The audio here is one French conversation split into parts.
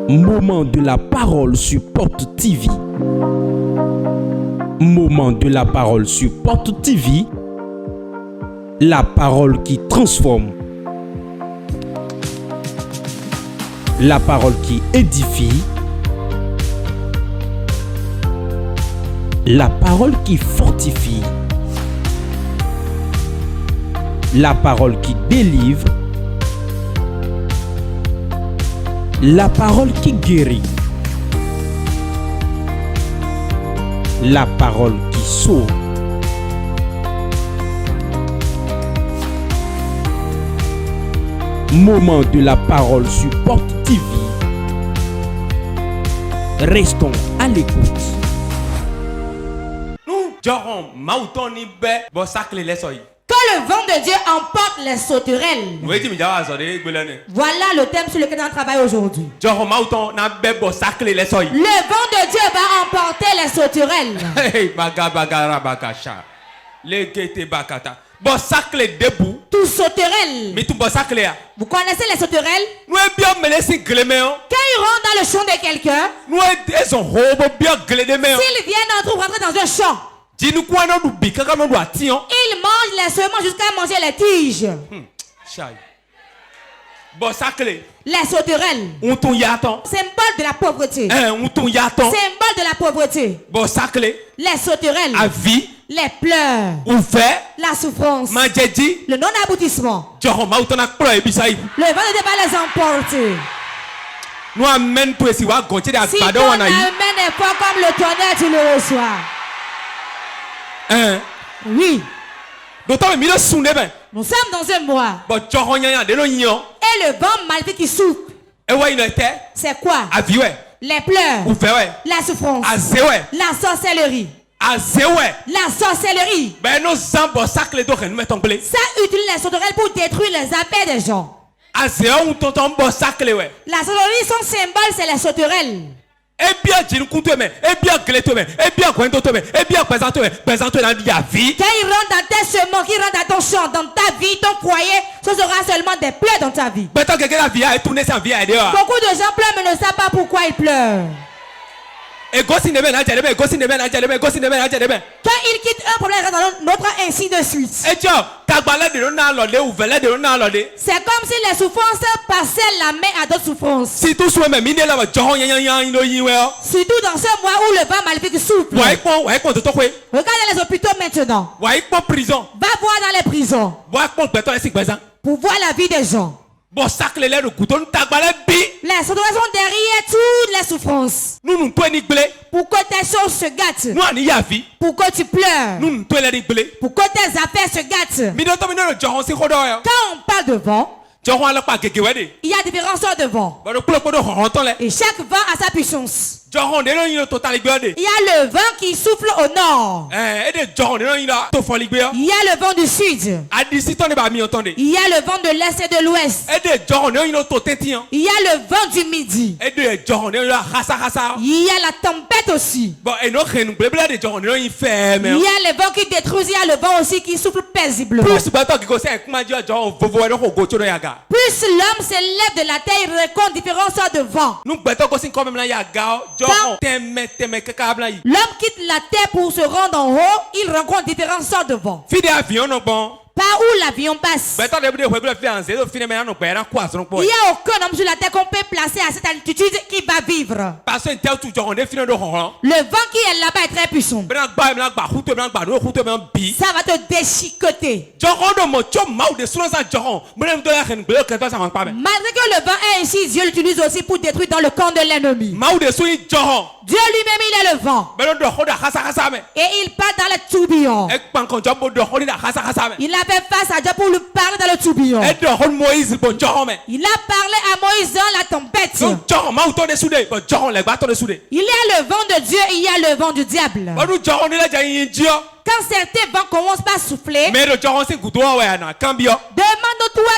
Moment de la parole sur Porte TV. Moment de la parole sur Porte TV. La parole qui transforme. La parole qui édifie. La parole qui fortifie. La parole qui délivre. La parole qui guérit. La parole qui sauve. Moment de la parole sur Porte TV. Restons à l'écoute. Nous, Joron, Mauton ni be, bo sacle les soy. Quand le vent de Dieu emporte les sauterelles. Voilà le thème sur lequel on travaille aujourd'hui. Joron, Mauton na be bo sacle les soy. Le vent de Dieu va emporter les sauterelles. Hey, bagara bakasha. Le kete bakata. Bo sacle debout. Tout sauterelles. Mais tout bo sacle ya. Vous connaissez les sauterelles? Nous est bien me laisser gléméon. Quand ils rentrent dans le champ de quelqu'un, nous est son robe bien gléméon. s'ils viennent entre rentrer dans un champ, ils mangent les semences jusqu'à manger les tiges. Bon sacle. Les sauterelles. On ton yaton. Symbole de la pauvreté. On ton yaton. Symbole de la pauvreté. Bon sacle. Les sauterelles. À vie. Les pleurs. Ouvert. La souffrance. Manjedi. Le non-aboutissement. Joron Mauton a ployé bisai. Le vent de Dieu va les emporter. Nous amène pour essayer de gontier Si des ton badons. amène est fort comme le tonnerre, tu le reçois. Oui. Nous sommes dans un mois. Et le vent maléfique qui souffle. C'est quoi? Les pleurs. La souffrance. La sorcellerie. La sorcellerie. Ça utilise les sauterelles pour détruire les affaires des gens. La sorcellerie, son symbole, c'est les sauterelles. Quand ils rentrent dans tes semences, qu'ils rentrent dans ton champ, dans ta vie, ton foyer, ce sera seulement des pleurs dans ta vie. Beaucoup de gens pleurent mais ne savent pas pourquoi ils pleurent. Quand ils quittent un problème, ils rentrent dans l'autre, ainsi de suite. C'est comme si les souffrances passaient la main à d'autres souffrances. Surtout dans ce mois où le vent maléfique souffle. Regardez les hôpitaux maintenant. Va voir dans les prisons. Pour voir la vie des gens. Les sauterelles sont derrière toutes les souffrances. Pour que tes choses se gâtent. Pour que tu pleures. Pour que tes affaires se gâtent. Quand on parle de vent, il y a différentes sortes de vent. Et chaque vent a sa puissance. Il y a le vent qui souffle au nord. Il y a le vent du sud. Il y a le vent de l'est et de l'ouest. Il y a le vent du midi. Il y a la tempête aussi. Il y a le vent qui détruit. Il y a le vent aussi qui souffle paisiblement. Plus l'homme s'élève de la terre, il rencontre différentes sortes de vents. L'homme quitte la terre pour se rendre en haut, il rencontre différentes sortes de vents. Par où l'avion passe. Il n'y a aucun homme sur la terre qu'on peut placer à cette altitude qui va vivre. Le vent qui est là-bas est très puissant. Ça va te déchiqueter. Malgré que le vent est ainsi, Dieu l'utilise aussi pour détruire dans le camp de l'ennemi. Dieu lui-même, il est le vent. Et il part dans le tourbillon. Il a fait face à Dieu pour lui parler dans le tourbillon. Il a parlé à Moïse dans la tempête. Il y a le vent de Dieu et il y a le vent du diable. Quand certains vents commencent par souffler, demande-toi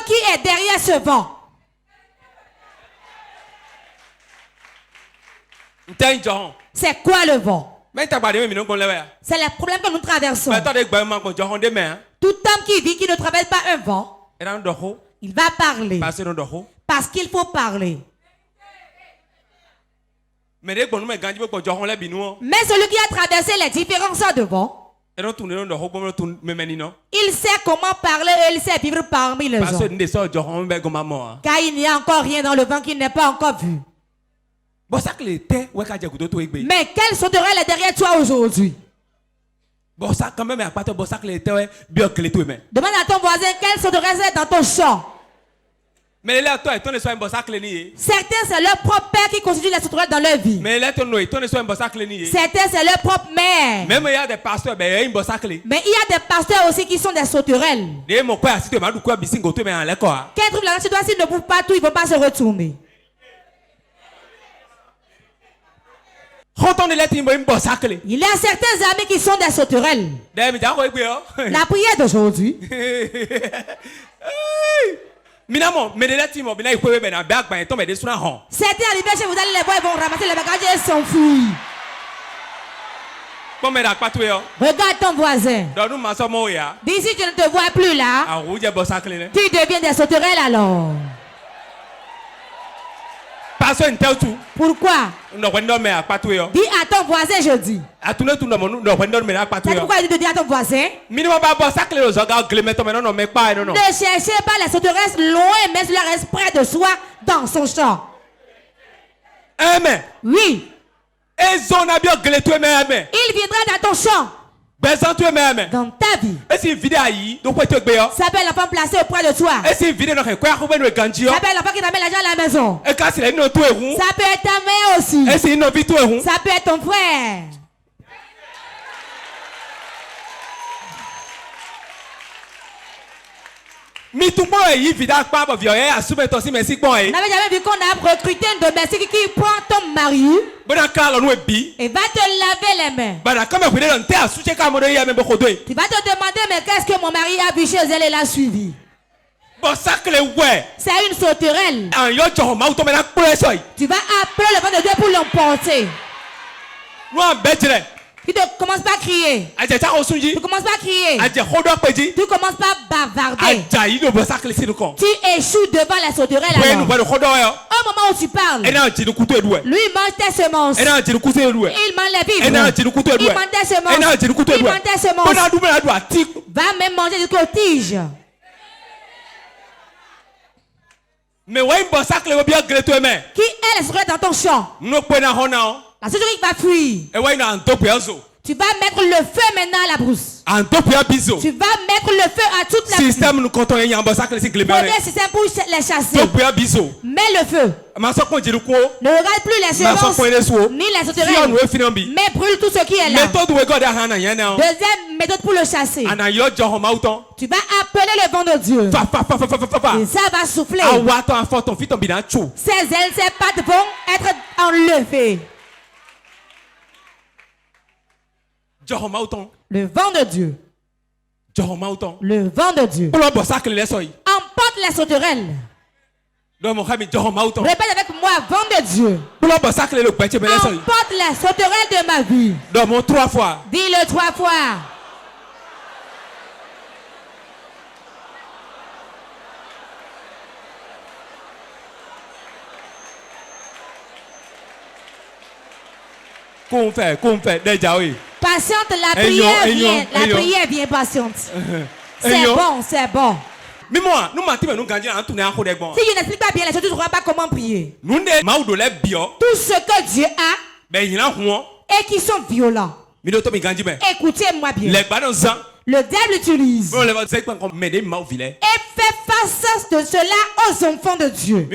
qui est derrière ce vent. C'est quoi le vent? C'est le problème que nous traversons. Tout homme qui vit, qui ne traverse pas un vent, Il va parler. Parce qu'il faut parler. Mais celui qui a traversé les différents sorts devant, il sait comment parler et il sait vivre parmi les gens. Car il n'y a encore rien dans le vent qu'il n'est pas encore vu. Mais quelle sauterelle est derrière toi aujourd'hui? Demande à ton voisin quelle sauterelle est dans ton champ. Certains, c'est leur propre père qui constitue la sauterelle dans leur vie. Certains, c'est leur propre mère. Mais il y a des pasteurs aussi qui sont des sauterelles. Quel trouve la tu dois s'ils ne bougent pas tout, ils ne vont pas se retourner. Il y a certains amis qui sont des sauterelles. La prière d'aujourd'hui. Certains arrivés chez vous, allez les voir, ils vont ramasser les bagages et s'enfuir. Regarde ton voisin. D'ici tu ne te vois plus là. Tu deviens des sauterelles alors. Pourquoi? Dis à ton voisin, je dis. C'est pourquoi je te dis à ton voisin. Ne cherchez pas les sauterelles loin, mais cela reste près de soi dans son champ. Amen. Oui. Il viendra dans ton champ. Dans ta vie. Ça peut être l'enfant placé auprès de toi. Ça peut être l'enfant qui t'amène l'argent à la maison. Ça peut être ta mère aussi. Ça peut être ton frère. N'avez jamais vu qu'on a recruté une domestique qui prend ton mari et va te laver les mains. Tu vas te demander mais qu'est-ce que mon mari a vu chez elle et l'a suivi. C'est une sauterelle. Tu vas appeler le vent de Dieu pour l'emporter. Tu ne commences pas à crier. Tu ne commences pas à crier. Tu ne commences pas à bavarder. Tu échoues devant la sauterelle alors. Au moment où tu parles, lui il mange tes semences. Il mange les vivres. Il mange tes semences. Il mange tes semences. Va même manger jusqu'aux tiges. Mais qui est la sauterelle dans ton champ? La sauterelle va fuir. Tu vas mettre le feu maintenant à la brousse. Tu vas mettre le feu à toute la système nous quand on est en système pour les chasser. Mets le feu. Ne regarde plus les semences ni les sauterelles. Mais brûle tout ce qui est là. Deuxième méthode pour le chasser. Tu vas appeler le vent de Dieu. Et ça va souffler. Ses ailes, ses pattes vont être enlevées. Le vent de Dieu. Le vent de Dieu. Emporte les sauterelles. Répète avec moi, vent de Dieu. Emporte les sauterelles de ma vie. Dis-le 3 fois. Patiente, la prière vient. La prière vient patiente. C'est bon, c'est bon. Si je n'explique pas bien les choses, tu ne sauras pas comment prier. Tout ce que Dieu a et qui sont violents. Écoutez-moi bien. Le diable utilise et fait face de cela aux enfants de Dieu.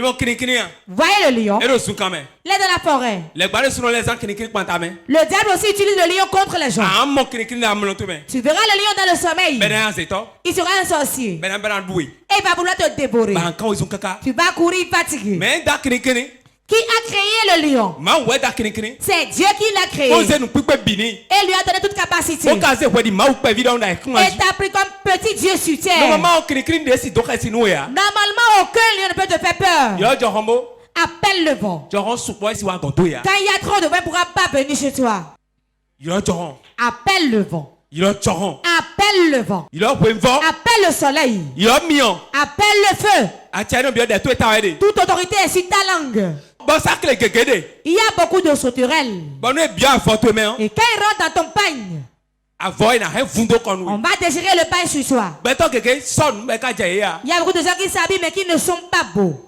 Voyez le lion. Il est dans la forêt. Le diable aussi utilise le lion contre les gens. Tu verras le lion dans le sommeil. Il sera un sorcier. Et il va vouloir te dévorer. Tu vas courir fatigué. Qui a créé le lion? C'est Dieu qui l'a créé. Et lui a donné toute capacité. Et t'a pris comme petit Dieu sur terre. Normalement, aucun lion ne peut te faire peur. Appelle le vent. Quand il y a trop de vent, il ne pourra pas venir chez toi. Appelle le vent. Appelle le vent. Appelle le soleil. Appelle le feu. Toute autorité est sur ta langue. Il y a beaucoup de sauterelles. Et quand ils rentrent dans ton pagne, on va déchirer le pain sur soi. Il y a beaucoup de gens qui s'habillent mais qui ne sont pas beaux.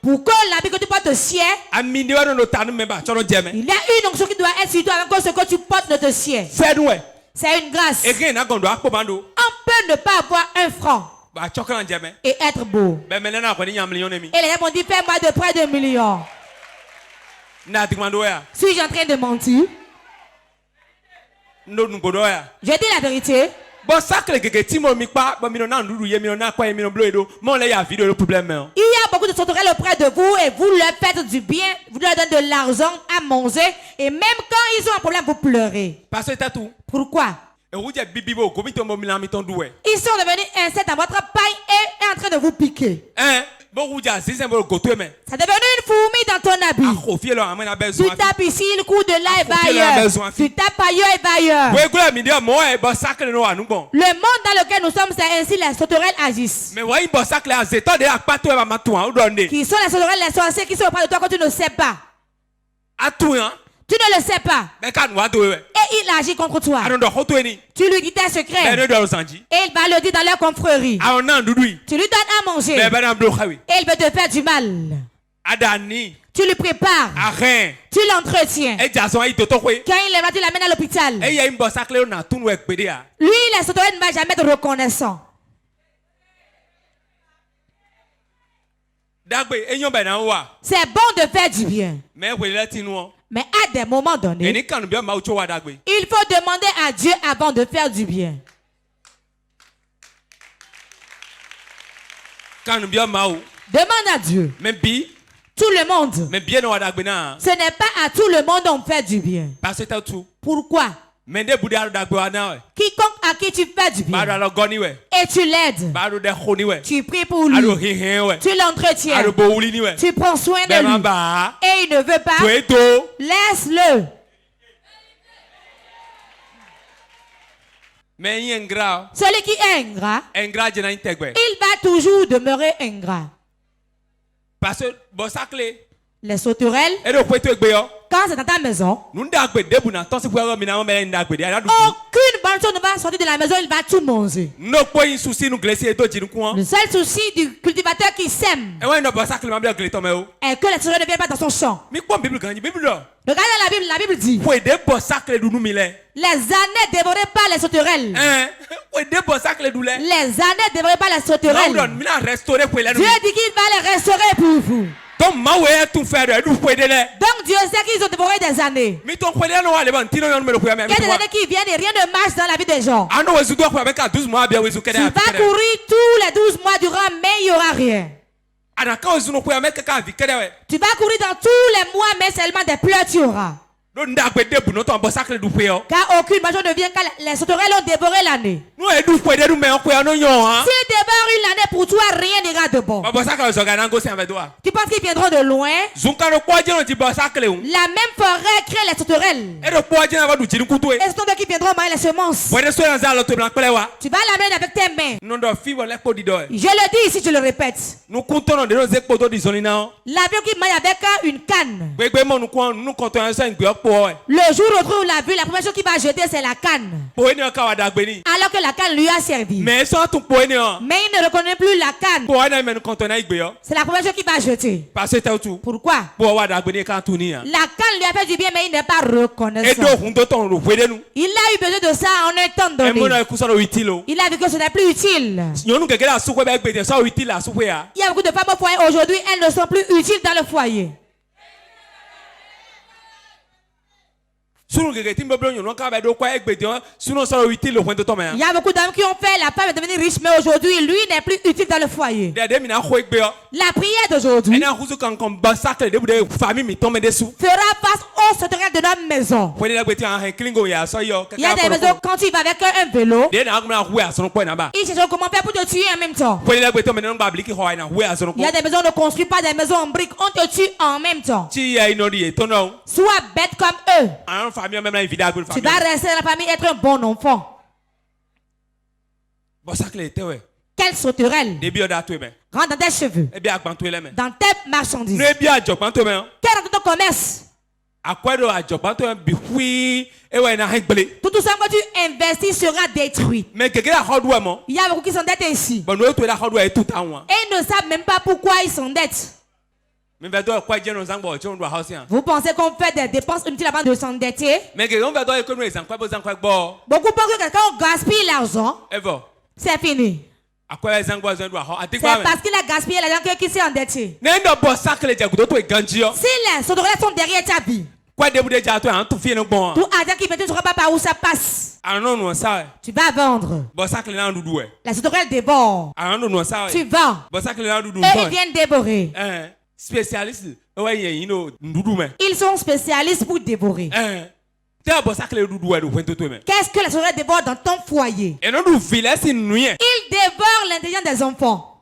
Pour que l'habit que tu portes sied, il y a une onction qui doit être sur toi avant que ce que tu portes ne te sied. C'est une grâce. On peut ne pas avoir un franc et être beau. Et les gens m'ont dit, fais-moi de près de millions. Suis-je en train de mentir? Je dis la vérité. Il y a beaucoup de sauterelles auprès de vous et vous leur faites du bien, vous leur donnez de l'argent à manger et même quand ils ont un problème, vous pleurez. Pourquoi? Ils sont devenus insectes dans votre paille et est en train de vous piquer. Ça est devenu une fourmi dans ton habit. Tu tapes ici, le coup de là et va ailleurs. Tu tapes ailleurs et va ailleurs. Le monde dans lequel nous sommes, c'est ainsi les sauterelles agissent. Qui sont les sauterelles, les sorciers qui sont auprès de toi quand tu ne sais pas. Tu ne le sais pas. Et il agit contre toi. Tu lui dis tes secrets. Et il va le dire dans leur confrérie. Tu lui donnes à manger. Et il veut te faire du mal. Tu lui prépares. Tu l'entretiens. Quand il est là, tu l'amènes à l'hôpital. Lui, les sauterelles ne va jamais être reconnaissant. C'est bon de faire du bien. Mais à des moments donnés, il faut demander à Dieu avant de faire du bien. Demande à Dieu. Tout le monde. Ce n'est pas à tout le monde qu'on fait du bien. Pourquoi? Quiconque à qui tu fais du bien et tu l'aides, tu pries pour lui, tu l'entretiens, tu prends soin de lui et il ne veut pas, laisse-le. Celui qui est ingrat, il va toujours demeurer ingrat. Les sauterelles, quand c'est dans ta maison, aucune bonne chose ne va sortir de la maison, il va tout manger. Le seul souci du cultivateur qui sème est que les sauterelles ne viennent pas dans son champ. Regardez la Bible dit les années dévorées par les sauterelles. Les années dévorées par les sauterelles. Dieu dit qu'il va les restaurer pour vous. Donc Dieu sait qu'ils ont dévoré des années. Il y a des années qui viennent et rien ne marche dans la vie des gens. Tu vas courir tous les 12 mois durant, mais il n'y aura rien. Tu vas courir dans tous les mois, mais seulement des pleurs tu auras. Car aucune maison ne vient quand les sauterelles ont dévoré l'année. S'ils dévorent une année pour toi, rien n'ira de bon. Tu penses qu'ils viendront de loin? La même forêt crée les sauterelles. Et ce sont eux qui viendront manger les semences. Tu vas l'amener avec tes mains. Je le dis ici, je le répète. L'avion qui mange avec une canne. Le jour où on l'a vu, la première chose qu'il va jeter, c'est la canne. Alors que la canne lui a servi. Mais il ne reconnaît plus la canne. C'est la première chose qu'il va jeter. Pourquoi? La canne lui a fait du bien, mais il n'est pas reconnaissant. Il a eu besoin de ça en un temps donné. Il a vu que ce n'est plus utile. Il y a beaucoup de femmes au foyer aujourd'hui, elles ne sont plus utiles dans le foyer. Il y a beaucoup d'hommes qui ont fait la femme est devenue riche, mais aujourd'hui, lui n'est plus utile dans le foyer. La prière d'aujourd'hui fera face aux sauterelles de notre maison. Il y a des maisons, quand tu vas avec un vélo, ils cherchent comment faire pour te tuer en même temps. Il y a des maisons, on ne construit pas des maisons en briques, on te tue en même temps. Sois bête comme eux. Tu vas rester dans la famille, être un bon enfant. Quelle sauterelle rentre dans tes cheveux, dans tes marchandises. Quel est dans ton commerce? Tout ça que tu investis sera détruit. Il y a beaucoup qui s'endettent ici. Et ils ne savent même pas pourquoi ils s'endettent. Vous pensez qu'on fait des dépenses inutiles avant de s'endetter? Beaucoup pensent que quand on gaspille l'argent, c'est fini. C'est parce qu'il a gaspillé l'argent qu'il s'est endetté. Si les sauterelles sont derrière ta vie, tout argent qui vient, tu ne sauras pas par où ça passe. Tu vas vendre. La sauterelle déborde. Tu vends. Et ils viennent dévorer. Ils sont spécialistes pour dévorer. Qu'est-ce que la sauterelle dévore dans ton foyer? Il dévore l'intelligence des enfants.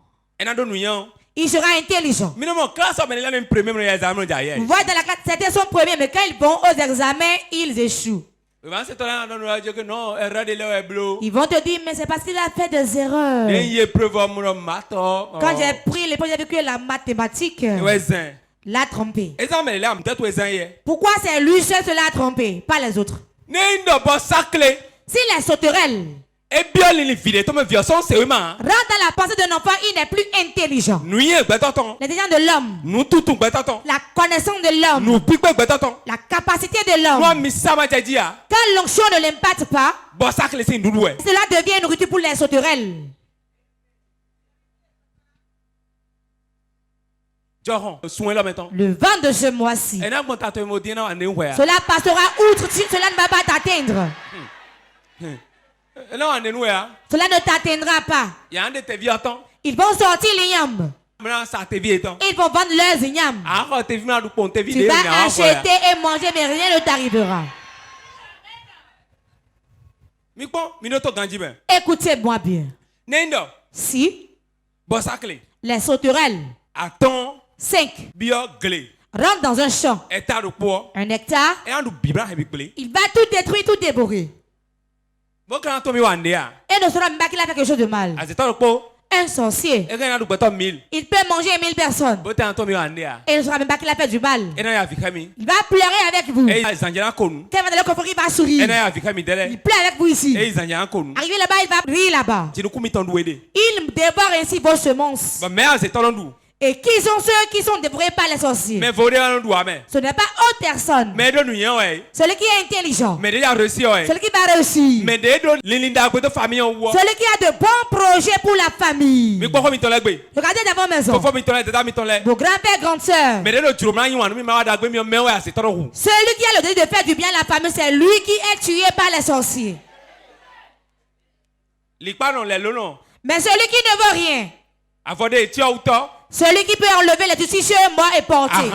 Il sera intelligent. Vous voyez dans la classe, certains sont premiers, mais quand ils vont aux examens, ils échouent. Ils vont te dire, mais c'est parce qu'il a fait des erreurs. Quand j'ai pris l'épreuve, j'ai vu que la mathématique l'a trompé. Pourquoi c'est lui seul qui l'a trompé, pas les autres? Si les sauterelles rentre dans la pensée d'un enfant, il n'est plus intelligent. L'intelligence de l'homme, la connaissance de l'homme, la capacité de l'homme. Quand l'onction ne l'impacte pas, cela devient une nourriture pour les sauterelles. Le vent de ce mois-ci, cela passera outre, cela ne va pas t'atteindre. Cela ne t'atteindra pas. Ils vont sortir les yams. Ils vont vendre leurs ignames. Tu vas acheter et manger, mais rien ne t'arrivera. Écoutez-moi bien. Si les sauterelles 5 rentrent dans un champ, un hectare, il va tout détruire, tout dévorer. Et ne sera même pas qu'il a fait quelque chose de mal. Un sorcier, il peut manger 1000 personnes. Et ne sera même pas qu'il a fait du mal. Il va pleurer avec vous. Quand il va dans le coffre, il va sourire. Il pleure avec vous ici. Arrivé là-bas, il va rire là-bas. Il dévore ainsi vos semences. Et qui sont ceux qui sont dévorés par les sorciers? Ce n'est pas autre personne. Celui qui est intelligent. Celui qui va réussir. Celui qui a de bons projets pour la famille. Regardez dans vos maisons. Vos grands-pères, grandes sœurs. Celui qui a le désir de faire du bien à la famille, c'est lui qui est tué par les sorciers. Mais celui qui ne veut rien, celui qui peut enlever les tissus morts et porter,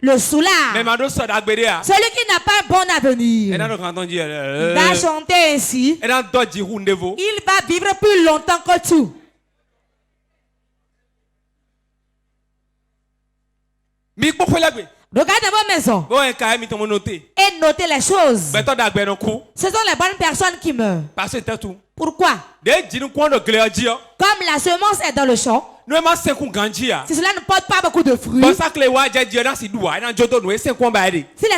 le soulard, celui qui n'a pas un bon avenir, il va chanter ainsi, il va vivre plus longtemps que tout. Regardez vos maisons et notez les choses. Ce sont les bonnes personnes qui meurent. Pourquoi? Comme la semence est dans le champ, si cela ne porte pas beaucoup de fruits, si les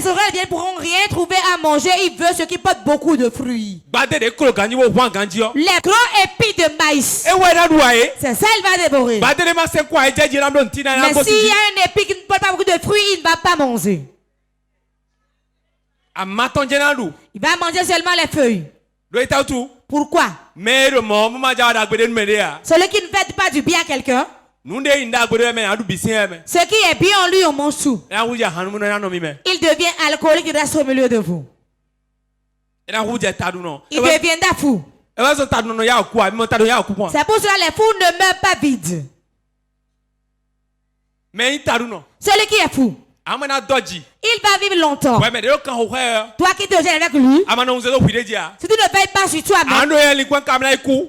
sauterelles viennent, pourront rien trouver à manger. Ils veulent ce qui porte beaucoup de fruits. Les gros épis de maïs, c'est ça il va dévorer. Mais s'il y a un épi qui ne porte pas beaucoup de fruits, il ne va pas manger. Il va manger seulement les feuilles. Pourquoi? Celui qui ne fait pas du bien à quelqu'un, ce qui est bien en lui, on mange tout. Il devient alcoolique, il reste au milieu de vous. Il deviendra fou. C'est pour cela que les fous ne meurent pas vides. Celui qui est fou, il va vivre longtemps. Toi qui te gênes avec lui, si tu ne veilles pas sur toi-même,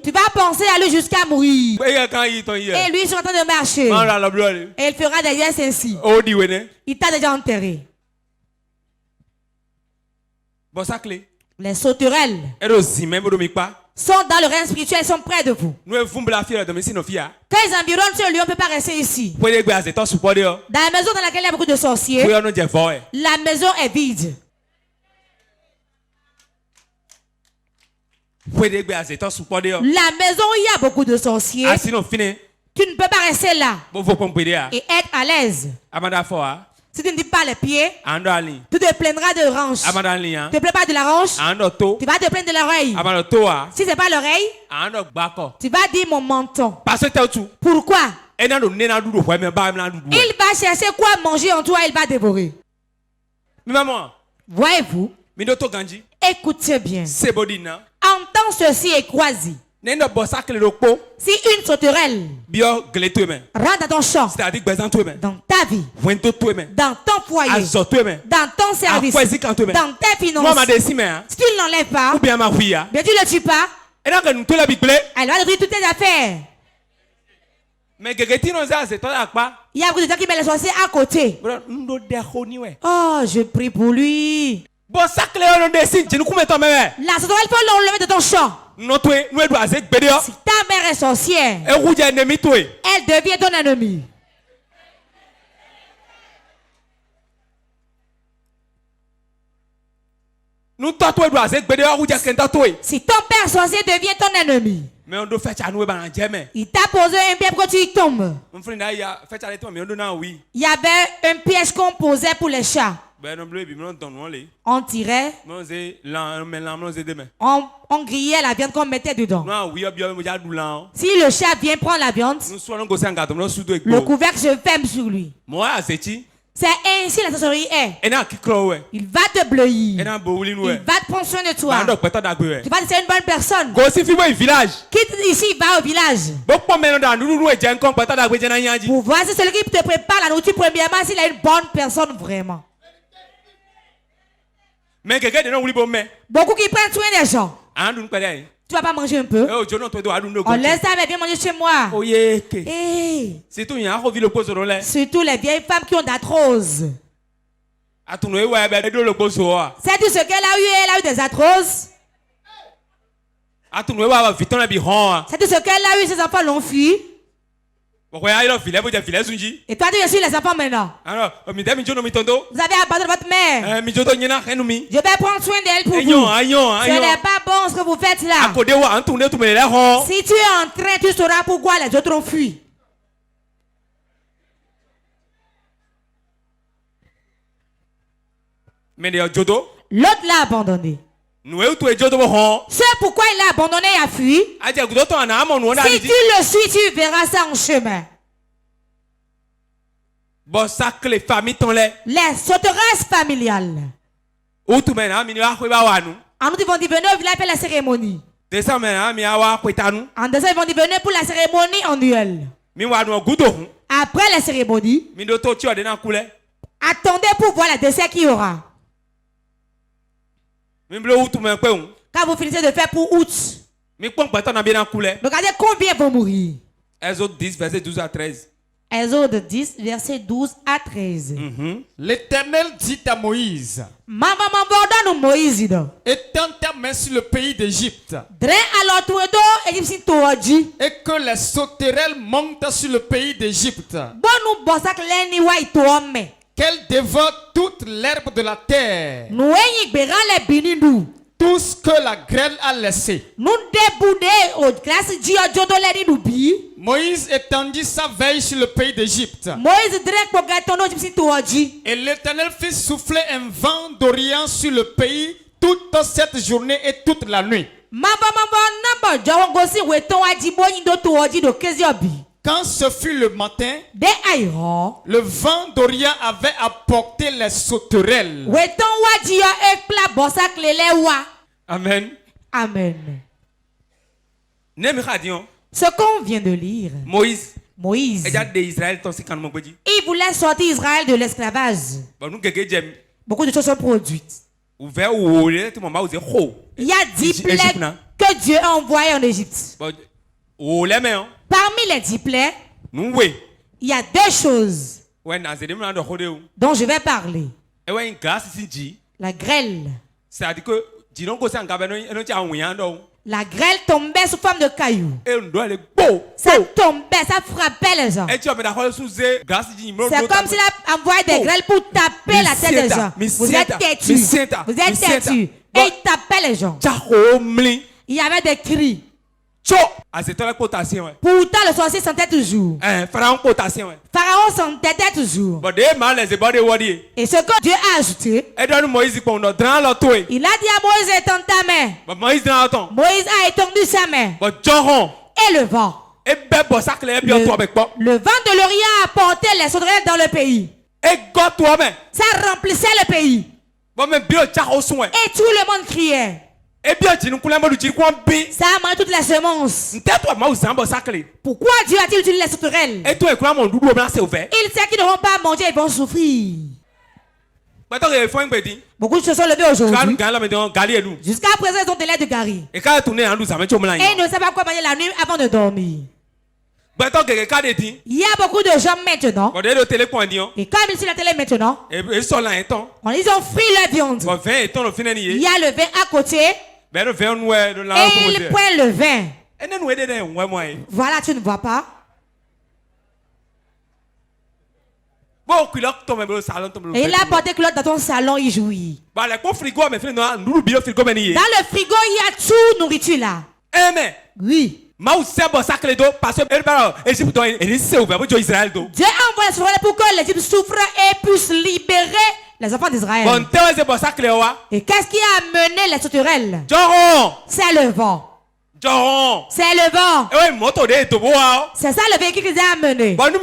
tu vas penser à lui jusqu'à mourir. Et lui, il sera en train de marcher. Et il fera des gestes ainsi. Il t'a déjà enterré. Les sauterelles sont dans le règne spirituel, sont près de vous. Nous vous la fière de Messi nos filles. Quand ils environnent ce lieu, on ne peut pas rester ici. Dans la maison dans laquelle il y a beaucoup de sorciers, la maison est vide. La maison où il y a beaucoup de sorciers, tu ne peux pas rester là et être à l'aise. Si tu ne dis pas les pieds, tu te plaindras de hanche. Tu ne te plains pas de la hanche, tu vas te plaindre de l'oreille. Si ce n'est pas l'oreille, tu vas dire mon menton. Pourquoi? Il va chercher quoi manger en toi, il va dévorer. Voyez-vous? Écoutez bien. Entends ceci et crois-y. Si une sauterelle rentre dans ton champ, dans ta vie, dans ton foyer, dans ton service, dans tes finances, si tu ne l'enlèves pas, bien tu ne le tues pas, elle va détruire toutes tes affaires. Il y a beaucoup de gens qui mettent les sorciers à côté. Oh, je prie pour lui. La sauterelle peut l'enlever de ton champ. Si ta mère est sorcière, elle devient ton ennemi. Si ton père sorcier devient ton ennemi, il t'a posé un piège pour que tu y tombes. Il y avait un piège qu'on posait pour les chats. On tirait, on grillait la viande qu'on mettait dedans. Si le chat vient prendre la viande, le couvercle se ferme sur lui. C'est ainsi la sorcellerie est. Il va te bleuir. Il va te prendre soin de toi. Tu vas être une bonne personne. Quitte ici, va au village. Pour voir si celui qui te prépare la nourriture premièrement, s'il est une bonne personne vraiment. Beaucoup qui prennent soin des gens. Tu vas pas manger un peu? On laisse ça, mais viens manger chez moi. Hey. Surtout les vieilles femmes qui ont d'arthrose. C'est tout ce qu'elle a eu, elle a eu des arthroses. C'est tout ce qu'elle a eu, ses enfants l'ont fui. Et toi, tu es sur les enfants maintenant. Vous avez abandonné votre mère. Je vais prendre soin d'elle pour vous. Ce n'est pas bon ce que vous faites là. Si tu es en train, tu sauras pourquoi les autres ont fui. L'autre l'a abandonné. C'est pourquoi il a abandonné et a fui. Si tu le suis, tu verras ça en chemin. Les sauteresses familiales. En nous devons dire venez au village pour la cérémonie. En décembre, ils vont dire venez pour la cérémonie annuelle. Après la cérémonie, attendez pour voir le dessert qu'il y aura. Quand vous finissez de faire pour août, regardez combien vont mourir. Exode 10, verset 12 à 13. Exode 10, verset 12 à 13. L'Éternel dit à Moïse, étends ta main sur le pays d'Égypte, et que les sauterelles montent sur le pays d'Égypte, qu'elles dévorent toute l'herbe de la terre, tout ce que la grêle a laissé. Moïse étendit sa veille sur le pays d'Égypte. Et l'Éternel fit souffler un vent d'Orient sur le pays toute cette journée et toute la nuit. Quand ce fut le matin, le vent d'Orient avait apporté les sauterelles. Amen. Amen. Ce qu'on vient de lire, Moïse, il voulait sortir Israël de l'esclavage. Beaucoup de choses sont produites. Il y a 10 plaies que Dieu a envoyées en Égypte. Parmi les 10 plaies, il y a 2 choses dont je vais parler. La grêle. C'est-à-dire que La grêle tombait sous forme de cailloux. Et on doit aller beau. Ça tombait, ça frappait les gens. C'est comme s'il a envoyé des grêles pour taper la tête des gens. Vous êtes têtus. Vous êtes têtus. Et il tapait les gens. Il y avait des cris. Pourtant, le sorcier sentait toujours. Pharaon s'entêtait toujours. Et ce que Dieu a ajouté, il a dit à Moïse, étends ta main. Moïse a étendu sa main. Et le vent. Le vent de l'Orient a porté les sauterelles dans le pays. Ça remplissait le pays. Et tout le monde criait. Ça a mangé toutes les semences. Pourquoi Dieu a-t-il utilisé les sauterelles? Il sait qu'ils ne vont pas manger, ils vont souffrir. Beaucoup de choses sont levées aujourd'hui. Jusqu'à présent, ils ont des laits de gari. Et ils ne savent pas quoi manger la nuit avant de dormir. Il y a beaucoup de gens maintenant. Et comme ils sont à la télé maintenant, ils ont frit la viande. Il y a le vin à côté. Et ils prennent le vin. Voilà, tu ne vois pas. Et il a porté culotte dans ton salon, il jouit. Dans le frigo, il y a tout nourriture là. Oui. Dieu a envoyé la souffrance pour que l'Égypte souffre et puisse libérer les enfants d'Israël. Et qu'est-ce qui a amené les sauterelles? C'est le vent. C'est le vent. C'est ça le véhicule qu'ils ont amené. Et en allant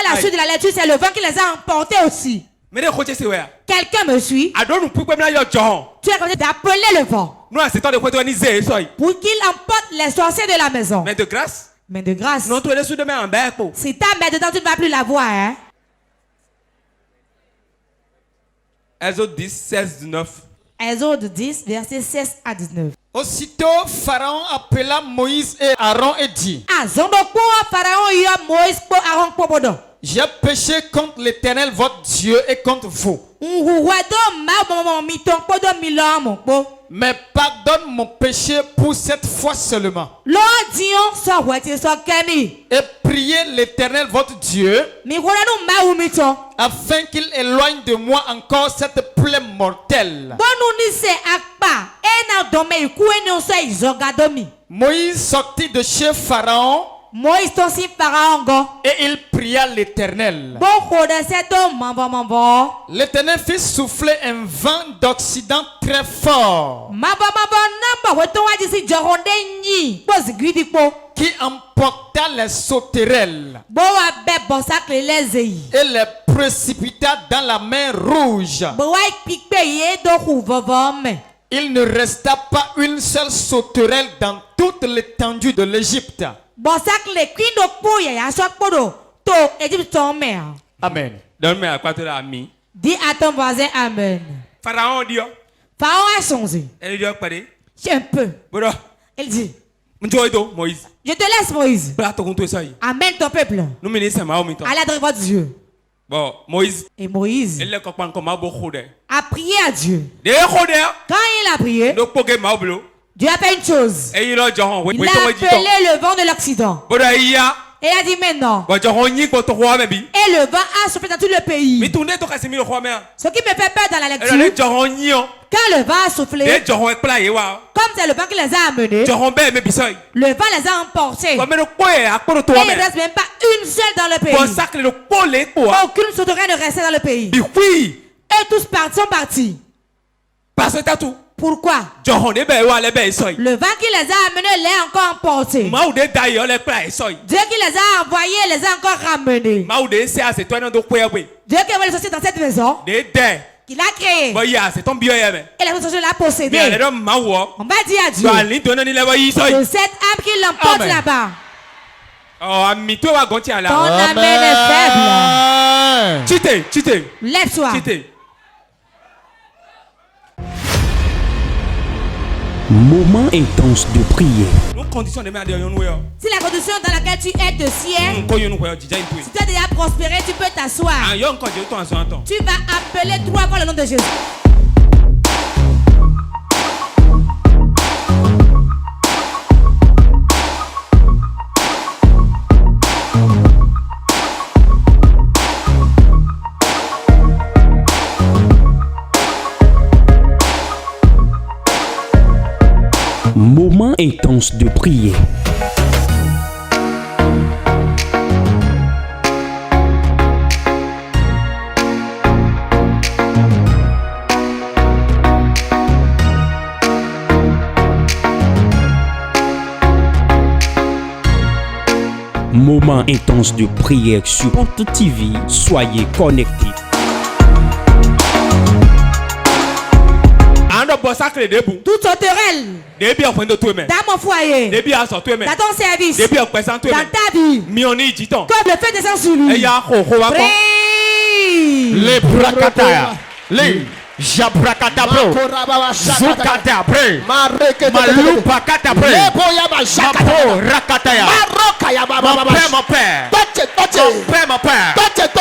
à la suite de la lecture, c'est le vent qui les a emportés aussi. Quelqu'un me suit? Tu es capable d'appeler le vent pour qu'il emporte les sorciers de la maison. Mais de grâce. Si ta mère dedans, tu ne vas plus la voir. Hein? Exode 10, 16, 19. Exode 10, versets 16 à 19. Aussitôt, Pharaon appela Moïse et Aaron et dit: j'ai péché contre l'Éternel votre Dieu et contre vous. Mais pardonne mon péché pour cette fois seulement. Et priez l'Éternel votre Dieu afin qu'il éloigne de moi encore cette plaie mortelle. Moïse sortit de chez Pharaon. Et il pria l'Éternel. L'Éternel fit souffler un vent d'Occident très fort qui emporta les sauterelles et les précipita dans la mer Rouge. Il ne resta pas une seule sauterelle dans toute l'étendue de l'Égypte. Amen. Dis à ton voisin Amen. Pharaon a changé. Un peu. Il dit: je te laisse, Moïse. Amène ton peuple. Allez adorer votre Dieu. Et Moïse a prié à Dieu. Quand il a prié, Dieu a fait une chose. Il a appelé le vent de l'Occident. Et il a dit maintenant. Et le vent a soufflé dans tout le pays. Ce qui me fait peur dans la lecture, quand le vent a soufflé, comme c'est le vent qui les a amenés, le vent les a emportés. Et il ne reste même pas une seule dans le pays. Aucune sauterelle ne restait dans le pays. Et tous sont partis. Pourquoi? Le vent qui les a amenés les a encore emportés. Dieu qui les a envoyés les a encore ramenés. Dieu qui a envoyé les sorciers dans cette maison, qu'il a créé, et la sorcière l'a possédé. On va dire à Dieu de cette âme qui l'emporte là-bas. Ton amen est faible. Lève-toi. Moment intense de prière. Si la condition dans laquelle tu es de ciel, si tu as déjà prospéré, tu peux t'asseoir. Tu vas appeler 3 fois le nom de Jésus. intense de prière. Moment intense de prière sur Porte TV. Soyez connectés. Tout sauterelle dans mon foyer, dans ton service, dans ta vie, comme le feu descend sur lui. Les brakataya, les Jabrakatabre, Zukatabre, Malupakatabre, Mapo Rakataya, mon père,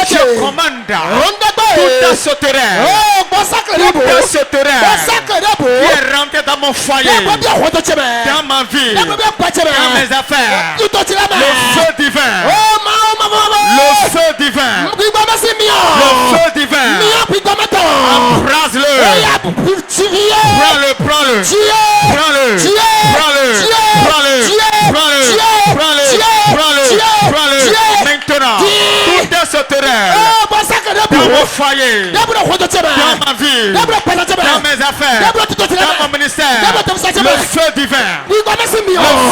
je commande tout ce terrain, tout ce terrain qui est rentré dans mon foyer, dans ma vie, dans mes affaires, le feu divin, le feu divin, le feu divin, embrase-le, prends-le, prends-le, prends-le, maintenant, tout ce terrain, dans mon foyer, dans ma vie, dans mes affaires, dans mon ministère, le feu divin, le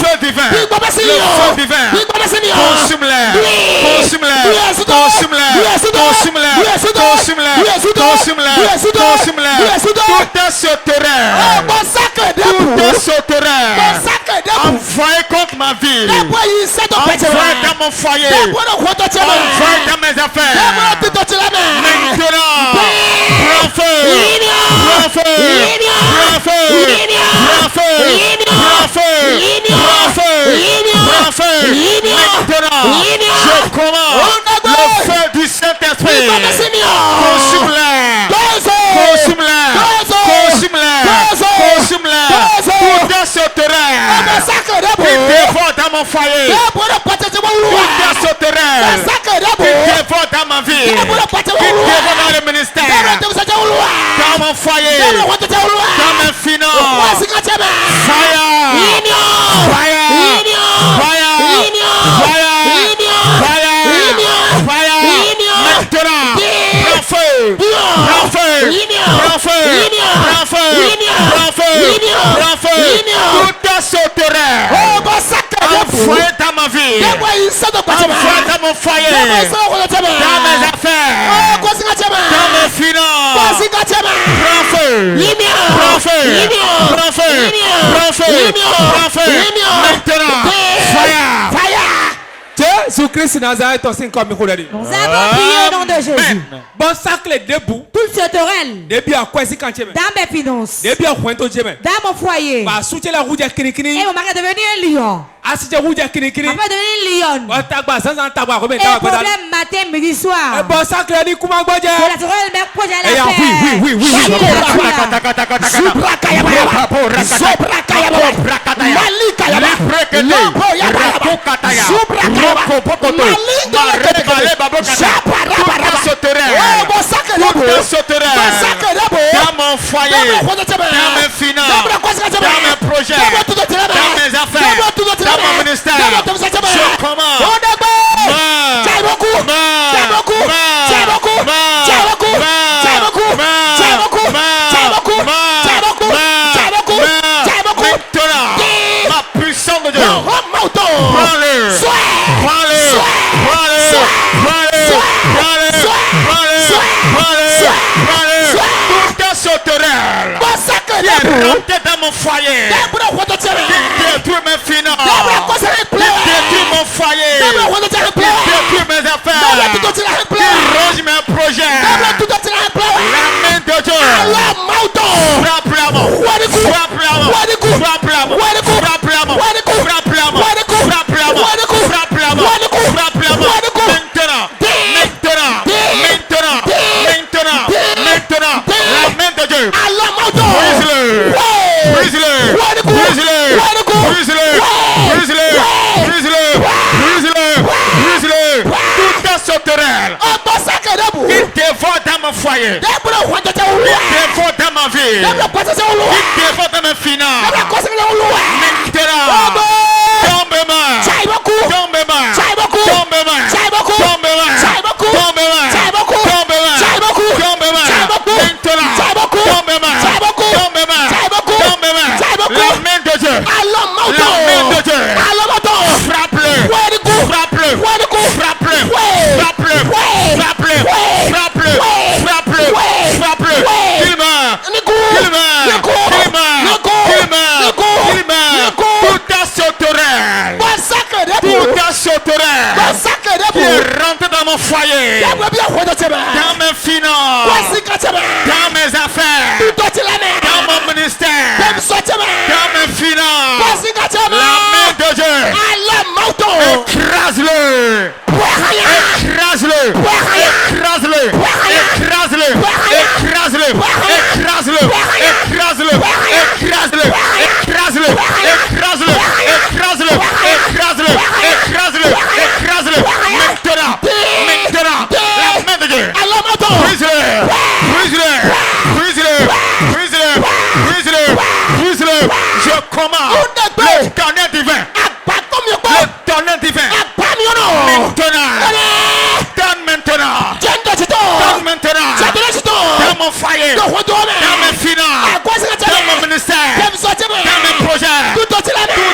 feu divin, le feu divin, consume-les, consume-les, consume-les, consume-les, consume-les, consume-les, consume-les, tout ce terrain, tout ce terrain, envoyé contre ma vie, envoyé dans mon foyer, envoyé dans mes affaires, maintenant, prends feu, prends feu, prends feu, prends feu, prends feu, prends feu, prends feu, maintenant, je commande le feu du Saint-Esprit, consume-les, consume-les, consume-les, consume-les, tout dans ce terrain, qui dévore dans mon foyer, tout dans ce terrain, qui dévore dans ma vie, qui dévore dans le ministère, dans mon foyer, dans mes finances, fire, fire, fire, fire, fire, maintenant, prends feu, prends feu, prends feu, prends feu, prends feu, prends feu, tout dans ce terrain, envoyé dans ma vie, envoyé dans mon foyer, dans mes affaires, dans mes finances, prends feu, prends feu, prends feu, prends feu, prends feu, maintenant, fire, fire. Jésus-Christ Nazareth, nous avons prié au nom de Jésus. Tout ce terrain dans mes finances, dans mon foyer, et mon mari est devenu un lion. Après devenir lion. Et problème matin, midi, soir. C'est la terreur de mes projets à la paix. Oui. Dans mon foyer, dans mes finances, dans mes projets, dans mes affaires, dans mon ministère, je commande. Ma puissance de Dieu, prends-le, tout un sauterelle qui est rentré dans mon foyer, qui détruit mes finances, qui détruit mon foyer, qui détruit mes affaires, qui ronge mes projets. La main de Dieu, frappe la mort, frappe la mort, frappe la mort, frappe la mort, frappe la mort, frappe la mort, frappe la mort, frappe la mort. Maintenant, la main de Dieu, brise-le, brise-le, brise-le, brise-le, brise-le, brise-le, brise-le, brise-le, tout un sauterelle qui dévore dans mon foyer. Qui défaut dans ma vie. Qui défaut dans mes finances. Maintenant. Tombe-moi. Tombe-moi. Tombe-moi. Tombe-moi. Tombe-moi. Tombe-moi. Maintenant. Tombe-moi. Tombe-moi. Tombe-moi. La main de Dieu. La main de Dieu. Frappe-le. Frappe-le. Frappe-le. Frappe-le. Frappe-le. Frappe-le. Frappe-le. Frappe-le. Qu'il meurt. Qu'il meurt. Qu'il meurt. Qu'il meurt. Qu'il meurt. Tout ta sauterelle. Tout ta sauterelle. Qui est rentré dans mon foyer. Dans mes finances. Dans mes affaires. Dans mon ministère. Dans mes finances. La main de Dieu. Écrase-le. Écrase-le. Écrase-le. Écrase-le. Écrase-le. Écrase-le. Écrase-le. Écrase-le. Écrase-le. Écrase-le. Écrase-le. Écrase-le. Écrase-le. Écrase-le. Maintenant. Maintenant. La main de Dieu. Brise-le. Brise-le. Brise-le. Brise-le. Brise-le. Brise-le. Je commande le tonnerre divin. Le tonnerre divin. Maintenant. Donne maintenant. Donne maintenant. Dans mon foyer. Dans mes finances. Dans mon ministère. Dans mes projets. Tout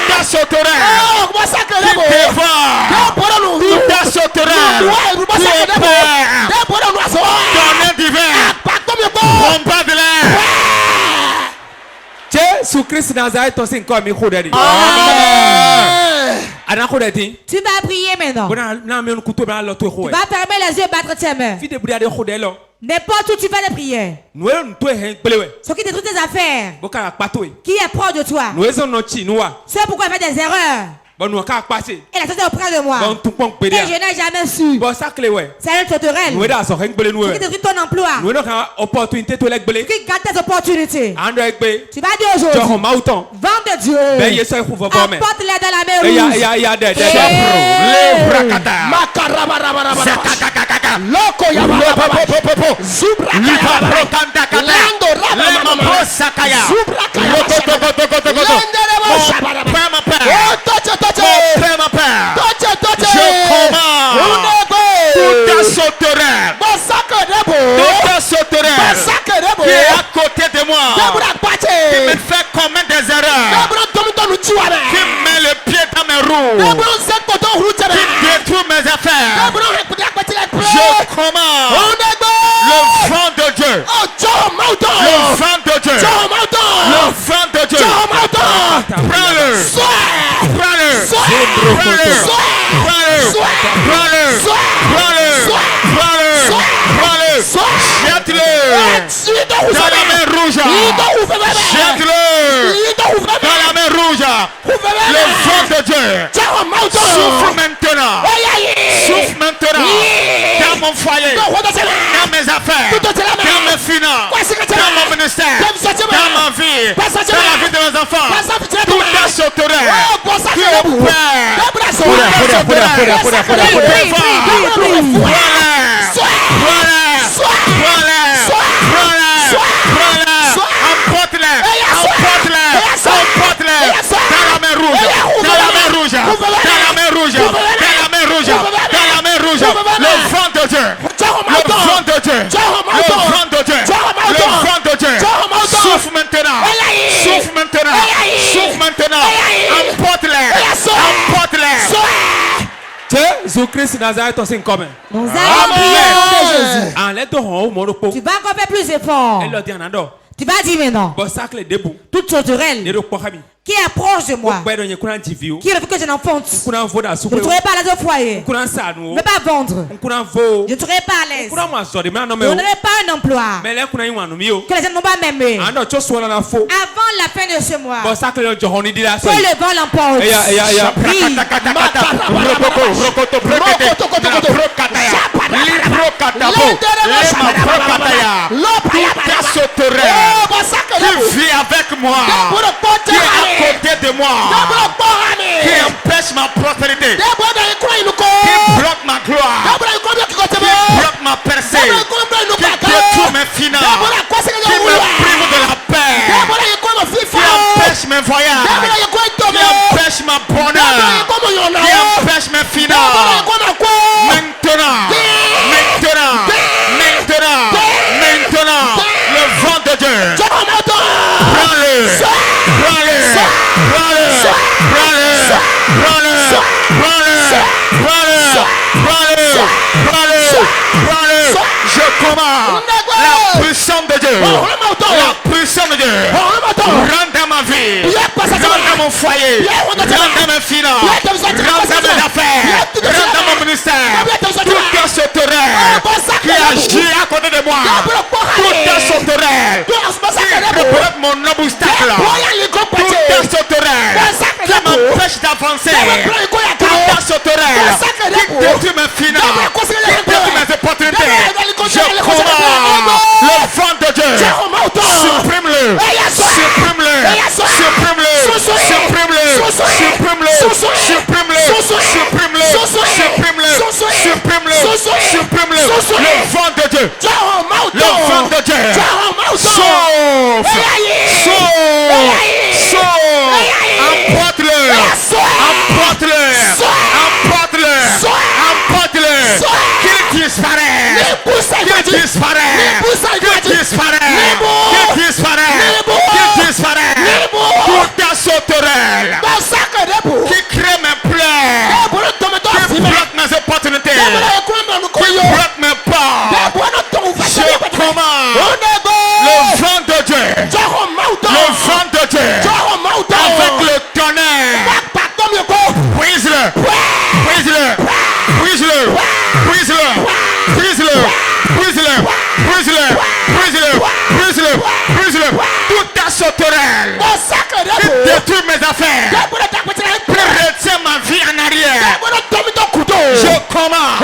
ta sauterelle. Qui dévore. Tout ta sauterelle. Qui est peur. Tonnerre divin. Combat de l'air. Jésus Christ Nazareth aussi encore mi kodadi. Tu vas prier maintenant. Tu vas fermer les yeux et battre tes mains. N'importe où tu fais des prières. Ce qui détruit tes affaires. Qui est proche de toi. C'est pourquoi il fait des erreurs. Et la chose est auprès de moi. Et je n'ai jamais su. C'est une sauterelle. Ce qui détruit ton emploi. Ce qui gâte tes opportunités. Tu vas dire aujourd'hui. Vente de Dieu. Apporte-les dans la mer Je commande toute ta sauterelle. Toute ta sauterelle qui est à côté de moi. Qui me fait commettre des erreurs. Qui met le pied dans mes roues. Qui détruit mes affaires. Je commande le vent de Dieu. Le vent de Dieu. Le vent de Dieu. Prends-le. Prends-le. Prends-le. Prends-le. Prends-le. Prends-le. Prends-le. Jette-le dans la mer rouge. Jette-le dans la mer rouge. Le vent de Dieu. Souffle maintenant. Souffle maintenant dans mon foyer, dans mes affaires, dans mes finances, dans mon ministère, dans ma vie, dans la vie de mes enfants. Tout ta sauterelle qui est le vent de Dieu, le vent de Dieu, le vent de Dieu, le vent de Dieu. Souffle maintenant, souffle maintenant, souffle maintenant. Emporte-les, emporte-les. Jésus Christ Nazareth aussi comme. Nous allons prier au nom de Jésus. Tu vas encore faire plus d'efforts. Tu vas dire maintenant. Toute sauterelle qui est proche de moi, qui est le fait que je n'enfonce. Je ne serai pas à l'aise au foyer. Je ne vais pas vendre. Je ne serai pas à l'aise. Je n'aurai pas un emploi. Que les gens n'ont pas m'aimer. Avant la fin de ce mois, que le vent l'emporte. Qui vit avec moi, qui est à côté de moi, qui empêche ma prospérité, qui bloque ma gloire, qui bloque ma percée, qui détruit Empêche mes finances. Maintenant, le vent de Dieu. Prends-le. Je commande la puissance de Dieu. La puissance de Dieu. Rentre dans ma vie. Rentre dans mon foyer. Rentre dans mes finances. Rentre dans mes affaires. Rentre dans mon ministère. Tout dans ce terrain qui agit à côté de moi. Tout dans ce terrain qui représente mon obstacle. Tout dans ce terrain qui m'empêche d'avancer. Tout dans ce terrain qui détruit mes finances. Qui détruit mes opportunités. Je commande le vent de Dieu. Supprime-le. Supprime-le. Supprime-le. Supprime-le. Supprime-le. Supprime-le. Supprime-le. Supprime-le. Supprime-le. Supprime-le. Le vent de Dieu. Le vent de Dieu. Sauve. Sauve. Sauve. Emporte-le. Emporte-le. Emporte-le. Emporte-le. Qu'il disparaît. Qu'il disparaît. Qu'il disparaît. Qu'il disparaît. Qu'il disparaît. Tout ta sauterelle qui crée mes pleurs, qui bloque mes opportunités, qui bloque mes pas. Je commande le vent de Dieu. Le vent de Dieu. Avec le tonnerre. Brise-le. Brise-le. Brise-le. Brise-le. Brise-le. Brise-le. Brise-le. Brise-le. Brise-le. Brise-le. Toute ta sauterelle qui détruit mes affaires, qui retient ma vie en arrière. Je commande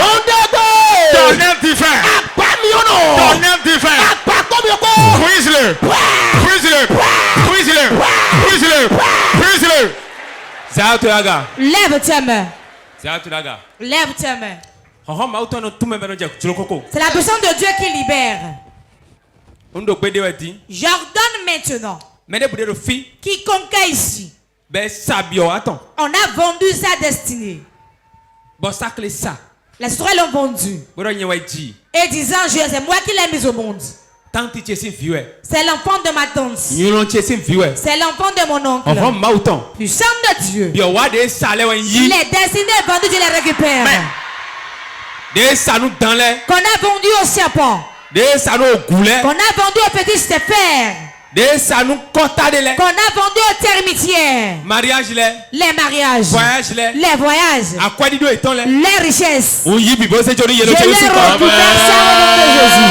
tonnerre divin. Tonnerre divin. Brise-le. Brise-le. Brise-le. Brise-le. Brise-le. Lève tes mains. Lève tes mains. C'est la puissance de Dieu qui libère. J'ordonne maintenant. Quiconque est ici. On a vendu sa destinée. Les histoires l'ont vendu. Et disant, c'est moi qui l'ai mis au monde. C'est l'enfant de ma tante. C'est l'enfant de mon oncle. Puissant de Dieu. Les destinées vendues, Dieu les récupère. Qu'on a vendu au serpent. Qu'on a vendu au petit Stéphane. Qu'on a vendu aux termitières. Les mariages. Les voyages. Les richesses. Je les récupère au nom de Jésus.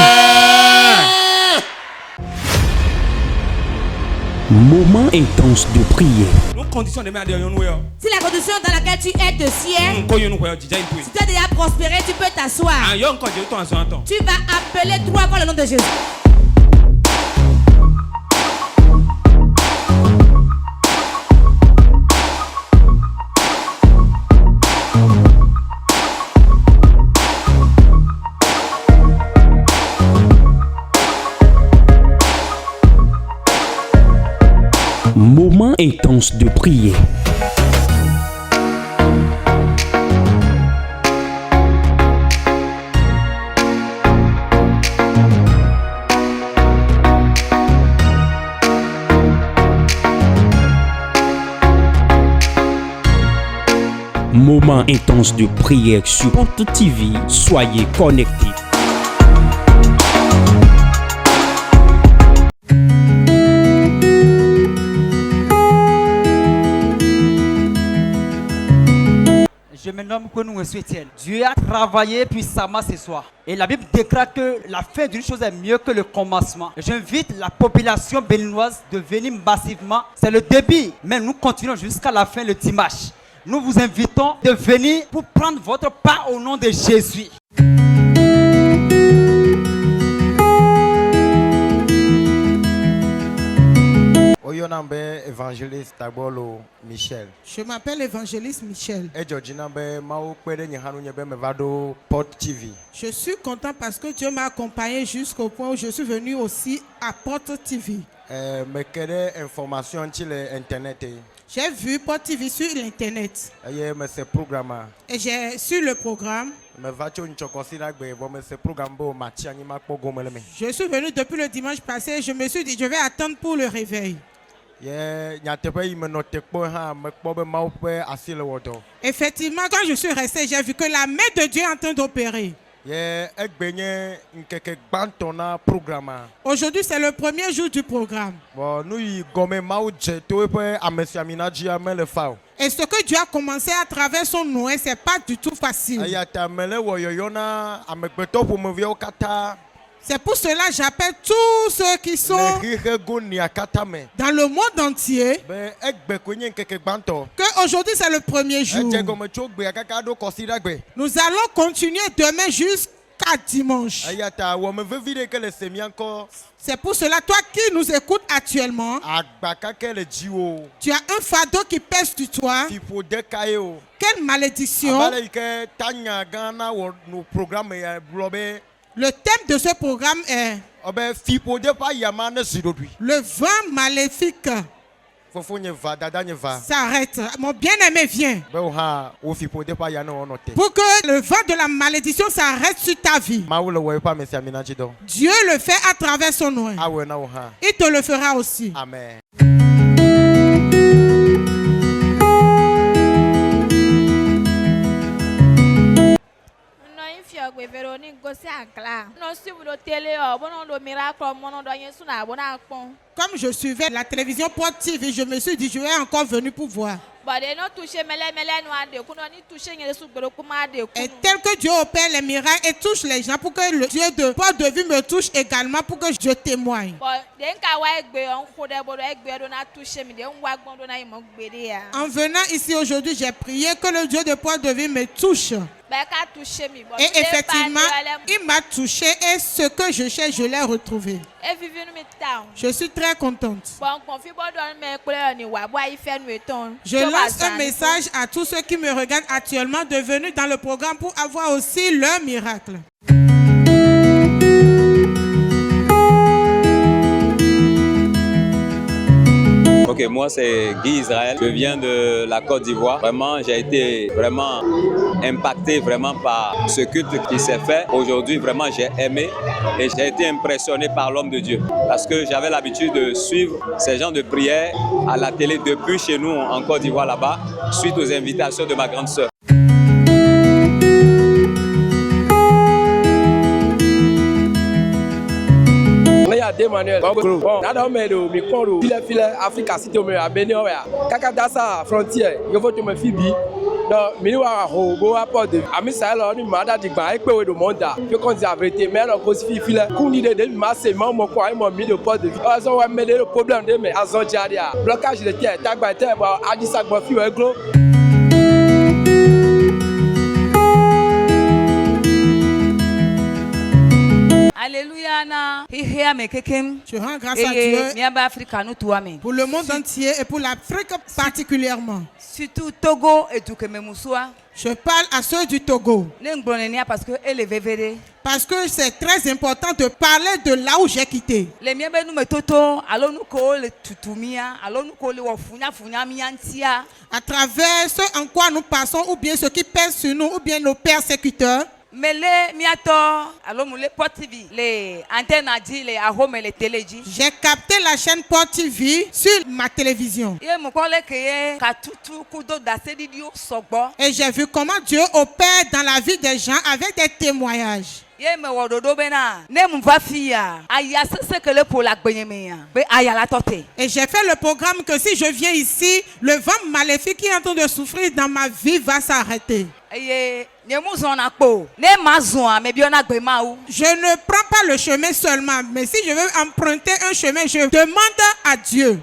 Moment intense de prière. Si la condition dans laquelle tu es de siège, si tu as déjà prospéré, tu peux t'asseoir. Tu vas appeler 3 fois le nom de Jésus. Moment intense de prière. Moment intense de prière sur Porte TV. Soyez connectés. Je me nomme Konou Etienne. Dieu a travaillé puissamment ce soir. Et la Bible déclare que la fin d'une chose est mieux que le commencement. J'invite la population béninoise de venir massivement. C'est le début, mais nous continuons jusqu'à la fin le dimanche. Nous vous invitons de venir pour prendre votre part au nom de Jésus. Évangéliste Tabolo Michel. Je m'appelle Évangéliste Michel. Je suis content parce que Dieu m'a accompagné jusqu'au point où je suis venu aussi à Porte TV. J'ai vu Porte TV sur l'internet. Et j'ai su le programme. Je suis venu depuis le dimanche passé. Je me suis dit, je vais attendre pour le réveil. Effectivement, quand je suis resté, j'ai vu que la main de Dieu est en train d'opérer. Aujourd'hui, c'est le premier jour du programme. Et ce que Dieu a commencé à travers son nom, ce n'est pas du tout facile. C'est pour cela que j'appelle tous ceux qui sont dans le monde entier qu'aujourd'hui c'est le premier jour. Nous allons continuer demain jusqu'à dimanche. C'est pour cela, toi qui nous écoutes actuellement, tu as un fardeau qui pèse sur toi. Quelle malédiction! Le thème de ce programme est le vent maléfique s'arrête. Mon bien-aimé vient pour que le vent de la malédiction s'arrête sur ta vie. Dieu le fait à travers son nom. Il te le fera aussi. Amen. Comme je suivais la télévision Porte TV, je me suis dit, je vais encore venir pour voir. Et tel que Dieu opère les miracles et touche les gens, pour que le Dieu de Porte de Vie me touche également, pour que je témoigne. En venant ici aujourd'hui, j'ai prié que le Dieu de Porte de Vie me touche. Et effectivement, il m'a touché et ce que je cherche, je l'ai retrouvé. Je suis très contente. Je lance un message à tous ceux qui me regardent actuellement de venir dans le programme pour avoir aussi leur miracle. Ok, moi c'est Guy Israël, je viens de la Côte d'Ivoire. Vraiment, j'ai été impacté par ce culte qui s'est fait. Aujourd'hui, vraiment, j'ai aimé et j'ai été impressionné par l'homme de Dieu. Parce que j'avais l'habitude de suivre ces gens de prière à la télé depuis chez nous en Côte d'Ivoire là-bas, suite aux invitations de ma grande sœur. Emmanuel bon nada medo mi kondo file Africa cité o me abeni o ya kaka dasa frontière yo faut to me fibi donc mi wa ho bo apport de ami sa lo ni ma da digba e pe we do monda fi kon di vérité mais lo ko si file ku ni de ma se ma mo ko ai mo mi de port de vie so wa me le problème de me azon jaria blocage de terre tagba terre ba adisa gbo fi we glo. Alléluia na. Je rends grâce à Dieu pour le monde entier et pour l'Afrique particulièrement. Surtout Togo et tout que Memoussoua. Je parle à ceux du Togo. Parce que elle est vévérée. Parce que c'est très important de parler de là où j'ai quitté. Les miens nous me toto, allons nous coller tutumia, allons nous coller funya miantia. À travers ce en quoi nous passons ou bien ce qui pèse sur nous ou bien nos persécuteurs. Mais les miato, allons nous les Porte TV, les antennes à dire, les arômes et les télé. J'ai capté la chaîne Porte TV sur ma télévision. Et j'ai vu comment Dieu opère dans la vie des gens avec des témoignages. Et j'ai fait le programme que si je viens ici, le vent maléfique qui est en train de souffrir dans ma vie va s'arrêter. Je ne prends pas le chemin seulement, mais si je veux emprunter un chemin, je demande à Dieu.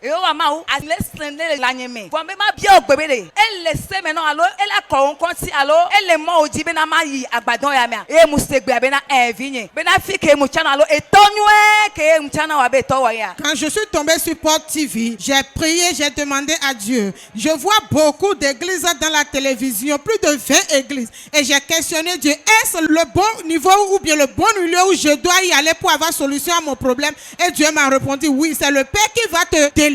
Et on va m'aou, à laisser l'animé. Vous m'avez bien au bébé. Elle laisse maintenant alors, elle a conquis alors, elle est morte au dibena maï à badon ya mea. Et moustek bena invigne. Bena fi que mouchana alors et tonoué que mouchana wa beto waya. Quand je suis tombé sur Porte TV, j'ai prié, j'ai demandé à Dieu. Je vois beaucoup d'églises dans la télévision, plus de 20 églises. Et j'ai questionné Dieu, est-ce le bon niveau ou bien le bon lieu où je dois y aller pour avoir solution à mon problème? Et Dieu m'a répondu, oui, c'est le Père qui va te délivrer.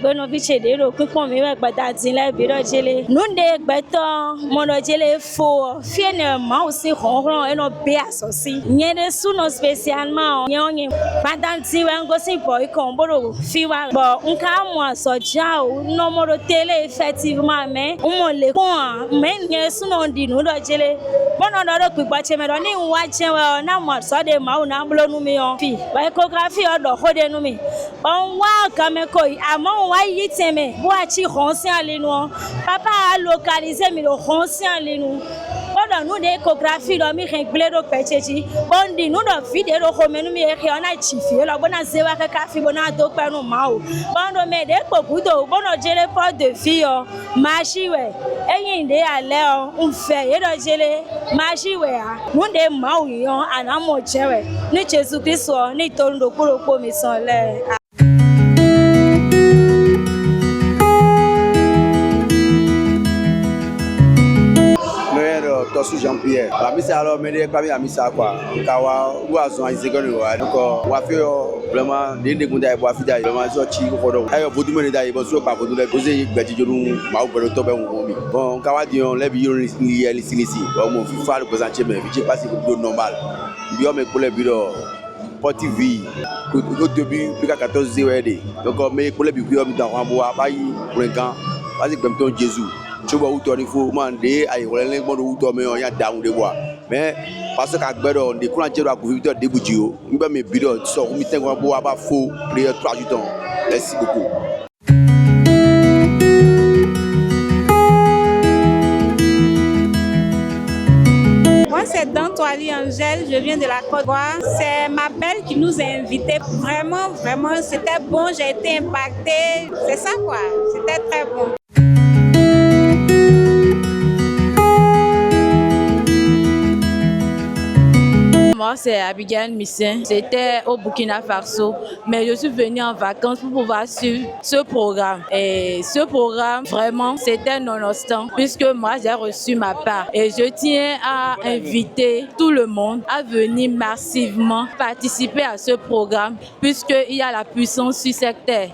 Benovichedero kukomira gbadadile birojele nunde gbeto monojele fo fiene mausi ronron eno be asosi nyene suno spécialement nyonye badanti wengosi boy komboro fiwa bo nka mo soja o no moro tele effectivement mais on le kon men nye suno ndinu dojele bono do pigba chemero ni wache we na mo so de ma na blo nu mi on fi ba ecography odo hode nu mi on wa kameko amo wa yiteme bo achi ronsi alenu papa a localisé mi le ronsi alenu bono nu de ecography do mi regle do pechechi bondi nu do video do homenu mi e ona chifi lo bona zewa ka fi bona do penu ma o bono me de pokudo bono jele porte de fille machiwe eyin de ale o nfe ye do jele machiwe a nu de ma o yan anamo jewe ni Jesus Christ ni tondo kuro mi son le. Tosu Jean-Pierre. La mise alors mais pas bien mise quoi. Kawa ou azon isegono wa. Donc wa fait vraiment des gonda bois fida vraiment so chi ko do. Ayo bodu me da ibo so pa bodu le poser gbaji joru ma o bero to be won mi. Bon kawa di on le bi yo ni sinisi. Bon mo fi fa le présenter mais fi passe ko normal. Bi o me ko le bi do Porte TV au début plus 14 0 donc mais ko le bi ko mi dan wa bo abayi pour un camp. Vas-y comme ton Jésus. Tu vois où tu es, il faut demander à Irlande où tu es, il y a down de bois. Mais parce qu'à Bédon, des courants de la couverture de Boudjio, nous avons mes bidons, qui sont mis en bois à faux, prière 3 jours. Merci beaucoup. Moi, c'est Dantoali Angèle, je viens de la Côte d'Ivoire. C'est ma belle qui nous a invités. Vraiment, vraiment, c'était bon, j'ai été impactée. C'est ça quoi, c'était très bon. Moi, c'est Abigail Missin. C'était au Burkina Faso. Mais je suis venue en vacances pour pouvoir suivre ce programme. Et ce programme, vraiment, c'était non-obstant puisque moi, j'ai reçu ma part. Et je tiens à inviter tout le monde à venir massivement participer à ce programme puisqu'il y a la puissance sur cette terre.